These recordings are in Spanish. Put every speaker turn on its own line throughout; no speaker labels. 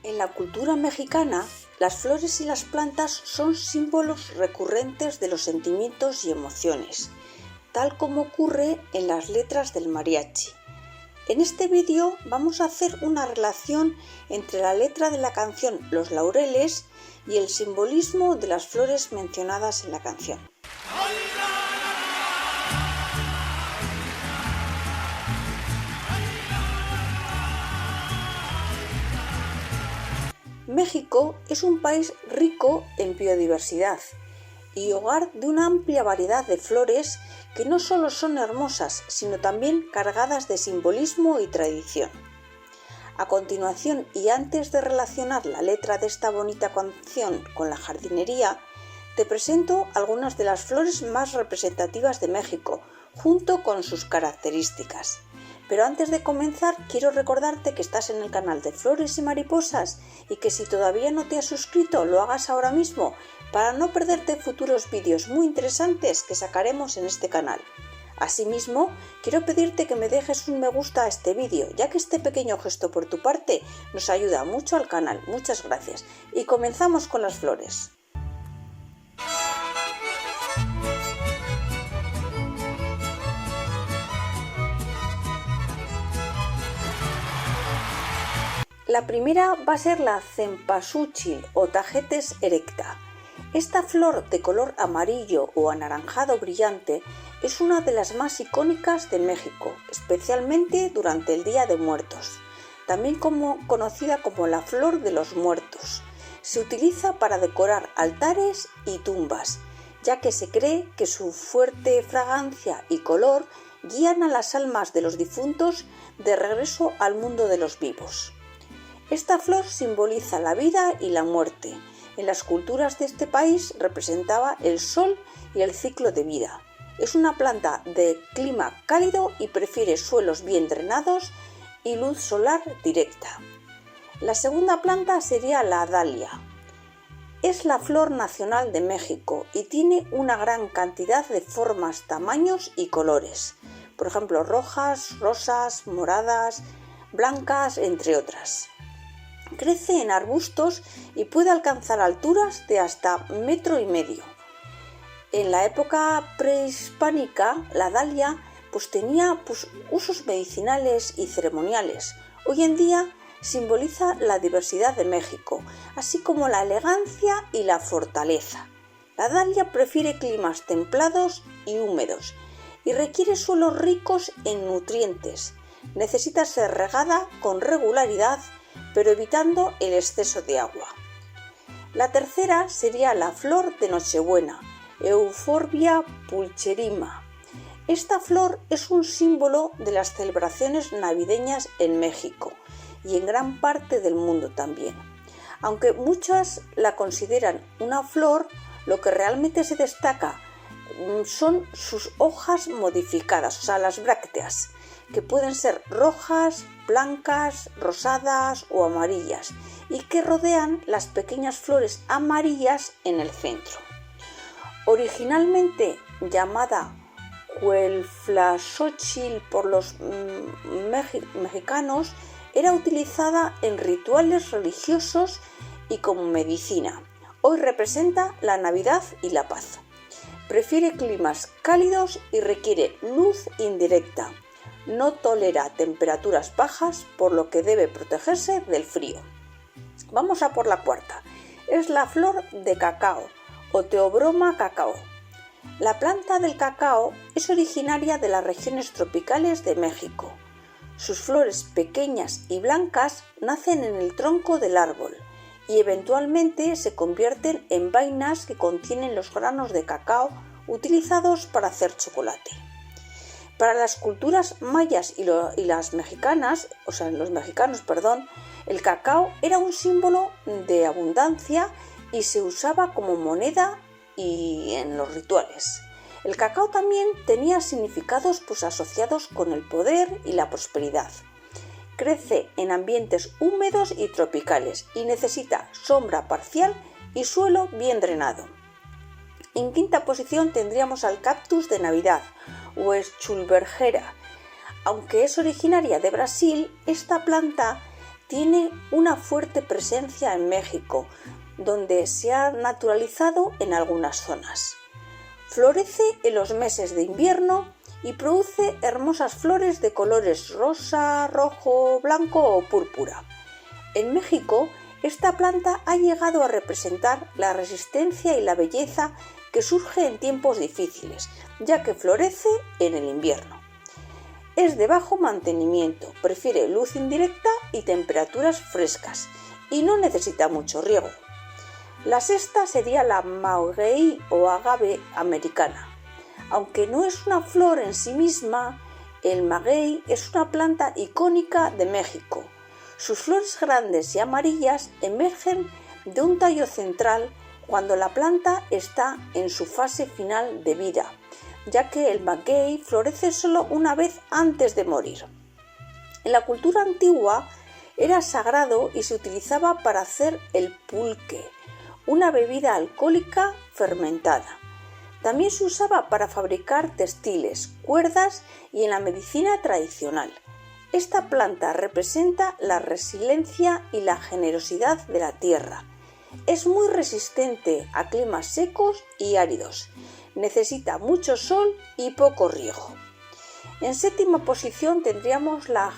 En la cultura mexicana, las flores y las plantas son símbolos recurrentes de los sentimientos y emociones, tal como ocurre en las letras del mariachi. En este vídeo vamos a hacer una relación entre la letra de la canción Los Laureles y el simbolismo de las flores mencionadas en la canción. México es un país rico en biodiversidad y hogar de una amplia variedad de flores que no solo son hermosas, sino también cargadas de simbolismo y tradición. A continuación, y antes de relacionar la letra de esta bonita canción con la jardinería, te presento algunas de las flores más representativas de México, junto con sus características. Pero antes de comenzar, quiero recordarte que estás en el canal de Flores y Mariposas y que si todavía no te has suscrito, lo hagas ahora mismo para no perderte futuros vídeos muy interesantes que sacaremos en este canal. Asimismo, quiero pedirte que me dejes un me gusta a este vídeo, ya que este pequeño gesto por tu parte nos ayuda mucho al canal. Muchas gracias. Y comenzamos con las flores. La primera va a ser la cempasúchil o tagetes erecta. Esta flor de color amarillo o anaranjado brillante es una de las más icónicas de México, especialmente durante el Día de Muertos, también conocida como la flor de los muertos. Se utiliza para decorar altares y tumbas, ya que se cree que su fuerte fragancia y color guían a las almas de los difuntos de regreso al mundo de los vivos. Esta flor simboliza la vida y la muerte. En las culturas de este país representaba el sol y el ciclo de vida. Es una planta de clima cálido y prefiere suelos bien drenados y luz solar directa. La segunda planta sería la dalia. Es la flor nacional de México y tiene una gran cantidad de formas, tamaños y colores. Por ejemplo, rojas, rosas, moradas, blancas, entre otras. Crece en arbustos y puede alcanzar alturas de hasta 1,5 metros. En la época prehispánica, la dalia tenía usos medicinales y ceremoniales. Hoy en día simboliza la diversidad de México, así como la elegancia y la fortaleza. La dalia prefiere climas templados y húmedos y requiere suelos ricos en nutrientes. Necesita ser regada con regularidad, pero evitando el exceso de agua. La tercera sería la flor de Nochebuena, Euphorbia pulcherrima. Esta flor es un símbolo de las celebraciones navideñas en México y en gran parte del mundo también. Aunque muchas la consideran una flor, lo que realmente se destaca son sus hojas modificadas, o sea, las brácteas, que pueden ser rojas, blancas, rosadas o amarillas y que rodean las pequeñas flores amarillas en el centro. Originalmente llamada Huelflaxóchitl por los mexicanos, era utilizada en rituales religiosos y como medicina. Hoy representa la Navidad y la paz. Prefiere climas cálidos y requiere luz indirecta. No tolera temperaturas bajas, por lo que debe protegerse del frío. Vamos a por la cuarta. Es la flor de cacao o Theobroma cacao. La planta del cacao es originaria de las regiones tropicales de México. Sus flores pequeñas y blancas nacen en el tronco del árbol y eventualmente se convierten en vainas que contienen los granos de cacao utilizados para hacer chocolate. Para las culturas mayas y las mexicanas, el cacao era un símbolo de abundancia y se usaba como moneda y en los rituales. El cacao también tenía significados asociados con el poder y la prosperidad. Crece en ambientes húmedos y tropicales y necesita sombra parcial y suelo bien drenado. En quinta posición tendríamos al cactus de Navidad o Schulbergera. Aunque es originaria de Brasil, esta planta tiene una fuerte presencia en México, donde se ha naturalizado en algunas zonas. Florece en los meses de invierno y produce hermosas flores de colores rosa, rojo, blanco o púrpura. En México, esta planta ha llegado a representar la resistencia y la belleza que surge en tiempos difíciles, ya que florece en el invierno. Es de bajo mantenimiento, prefiere luz indirecta y temperaturas frescas y no necesita mucho riego. La sexta sería la maguey o agave americana. Aunque no es una flor en sí misma, el maguey es una planta icónica de México. Sus flores grandes y amarillas emergen de un tallo central cuando la planta está en su fase final de vida, ya que el maguey florece solo una vez antes de morir. En la cultura antigua era sagrado y se utilizaba para hacer el pulque, una bebida alcohólica fermentada. También se usaba para fabricar textiles, cuerdas y en la medicina tradicional. Esta planta representa la resiliencia y la generosidad de la tierra. Es muy resistente a climas secos y áridos. Necesita mucho sol y poco riego. En séptima posición tendríamos la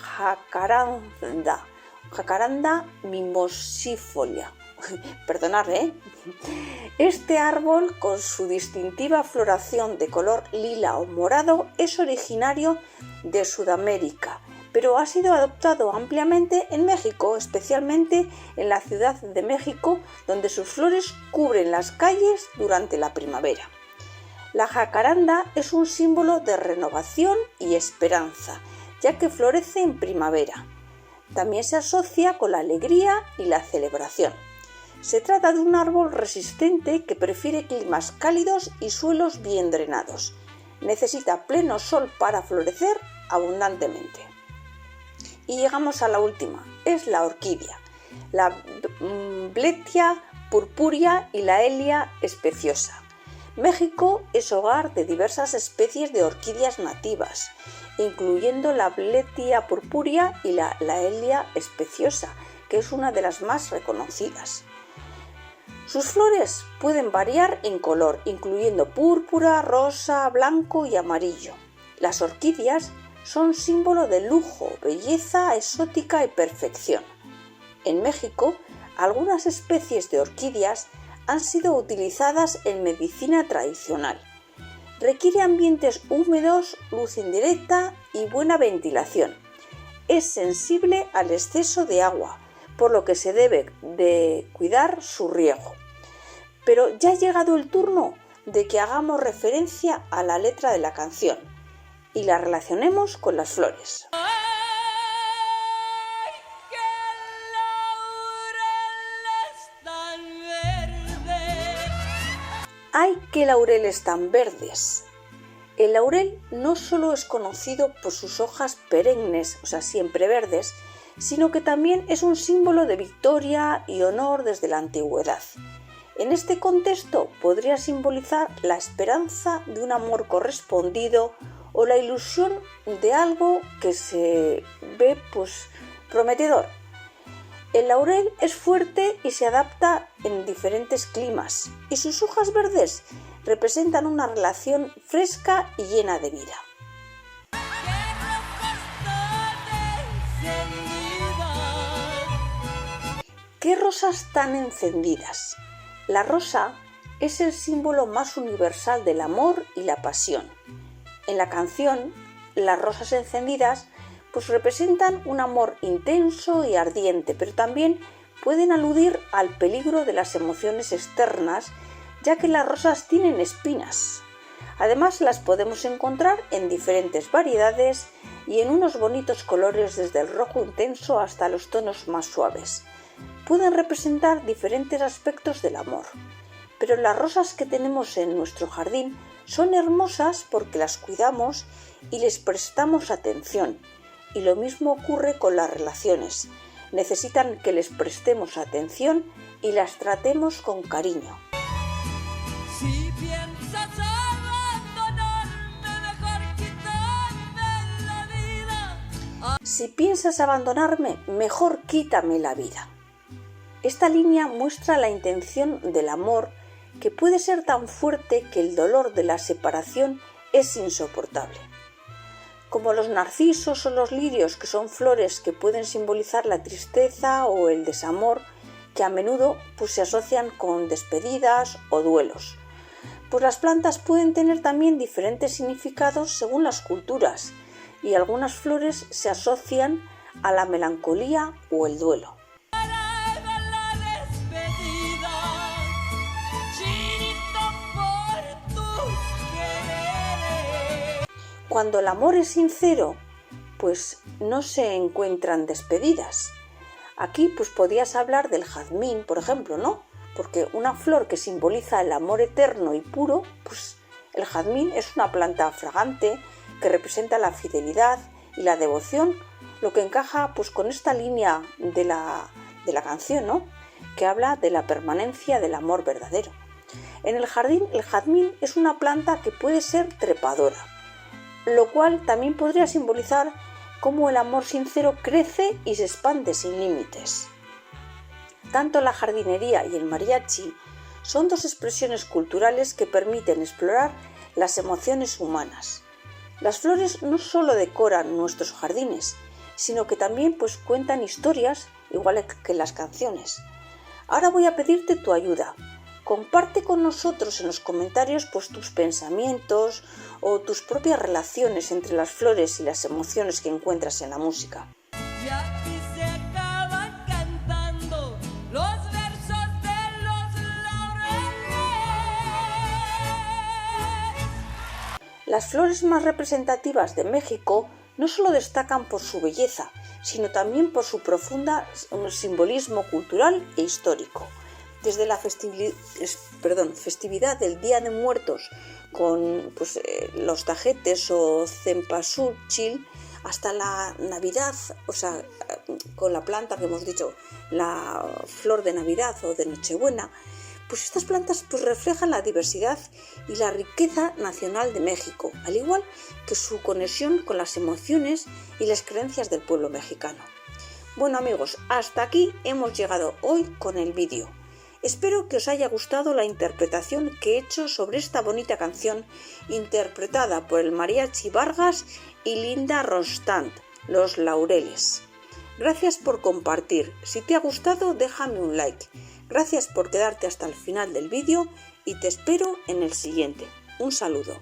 Jacaranda mimosifolia. Perdonad, Este árbol, con su distintiva floración de color lila o morado, es originario de Sudamérica, pero ha sido adoptado ampliamente en México, especialmente en la Ciudad de México, donde sus flores cubren las calles durante la primavera. La jacaranda es un símbolo de renovación y esperanza, ya que florece en primavera. También se asocia con la alegría y la celebración. Se trata de un árbol resistente que prefiere climas cálidos y suelos bien drenados. Necesita pleno sol para florecer abundantemente. Y llegamos a la última, es la orquídea, la Bletia purpurea y la Helia especiosa. México es hogar de diversas especies de orquídeas nativas, incluyendo la Bletia purpurea y la Helia especiosa, que es una de las más reconocidas. Sus flores pueden variar en color, incluyendo púrpura, rosa, blanco y amarillo. Las orquídeas son símbolo de lujo, belleza exótica y perfección. En México, algunas especies de orquídeas han sido utilizadas en medicina tradicional. Requiere ambientes húmedos, luz indirecta y buena ventilación. Es sensible al exceso de agua, por lo que se debe de cuidar su riego. Pero ya ha llegado el turno de que hagamos referencia a la letra de la canción y la relacionemos con las flores. ¡Ay, qué laureles tan verdes! El laurel no solo es conocido por sus hojas perennes, o sea, siempre verdes, sino que también es un símbolo de victoria y honor desde la antigüedad. En este contexto podría simbolizar la esperanza de un amor correspondido o la ilusión de algo que se ve prometedor. El laurel es fuerte y se adapta en diferentes climas, y sus hojas verdes representan una relación fresca y llena de vida. ¡Qué rosas tan encendidas! La rosa es el símbolo más universal del amor y la pasión. En la canción, las rosas encendidas representan un amor intenso y ardiente, pero también pueden aludir al peligro de las emociones externas, ya que las rosas tienen espinas. Además, las podemos encontrar en diferentes variedades y en unos bonitos colores, desde el rojo intenso hasta los tonos más suaves. Pueden representar diferentes aspectos del amor, pero las rosas que tenemos en nuestro jardín son hermosas porque las cuidamos y les prestamos atención. Y lo mismo ocurre con las relaciones. Necesitan que les prestemos atención y las tratemos con cariño. Si piensas abandonarme, mejor quitarme la vida. Si piensas abandonarme, mejor quítame la vida. Esta línea muestra la intención del amor, que puede ser tan fuerte que el dolor de la separación es insoportable. Como los narcisos o los lirios, que son flores que pueden simbolizar la tristeza o el desamor, que a menudo se asocian con despedidas o duelos. Pues las plantas pueden tener también diferentes significados según las culturas, y algunas flores se asocian a la melancolía o el duelo. Cuando el amor es sincero, pues no se encuentran despedidas. Aquí podrías hablar del jazmín, por ejemplo, ¿no? Porque una flor que simboliza el amor eterno y puro, pues el jazmín es una planta fragante que representa la fidelidad y la devoción, lo que encaja con esta línea de la canción, ¿no? Que habla de la permanencia del amor verdadero. En el jardín, el jazmín es una planta que puede ser trepadora, lo cual también podría simbolizar cómo el amor sincero crece y se expande sin límites. Tanto la jardinería y el mariachi son dos expresiones culturales que permiten explorar las emociones humanas. Las flores no solo decoran nuestros jardines, sino que también cuentan historias, igual que las canciones. Ahora voy a pedirte tu ayuda. Comparte con nosotros en los comentarios tus pensamientos o tus propias relaciones entre las flores y las emociones que encuentras en la música.
Y aquí se acaban cantando los versos de los laureles.
Las flores más representativas de México no solo destacan por su belleza, sino también por su profunda simbolismo cultural e histórico. Desde la festividad del Día de Muertos con los tajetes o cempasúchil, hasta la Navidad, con la planta que hemos dicho, la flor de Navidad o de Nochebuena, estas plantas reflejan la diversidad y la riqueza nacional de México, al igual que su conexión con las emociones y las creencias del pueblo mexicano. Bueno amigos, hasta aquí hemos llegado hoy con el vídeo. Espero que os haya gustado la interpretación que he hecho sobre esta bonita canción interpretada por el Mariachi Vargas y Linda Ronstadt, Los Laureles. Gracias por compartir. Si te ha gustado, déjame un like. Gracias por quedarte hasta el final del vídeo y te espero en el siguiente. Un saludo.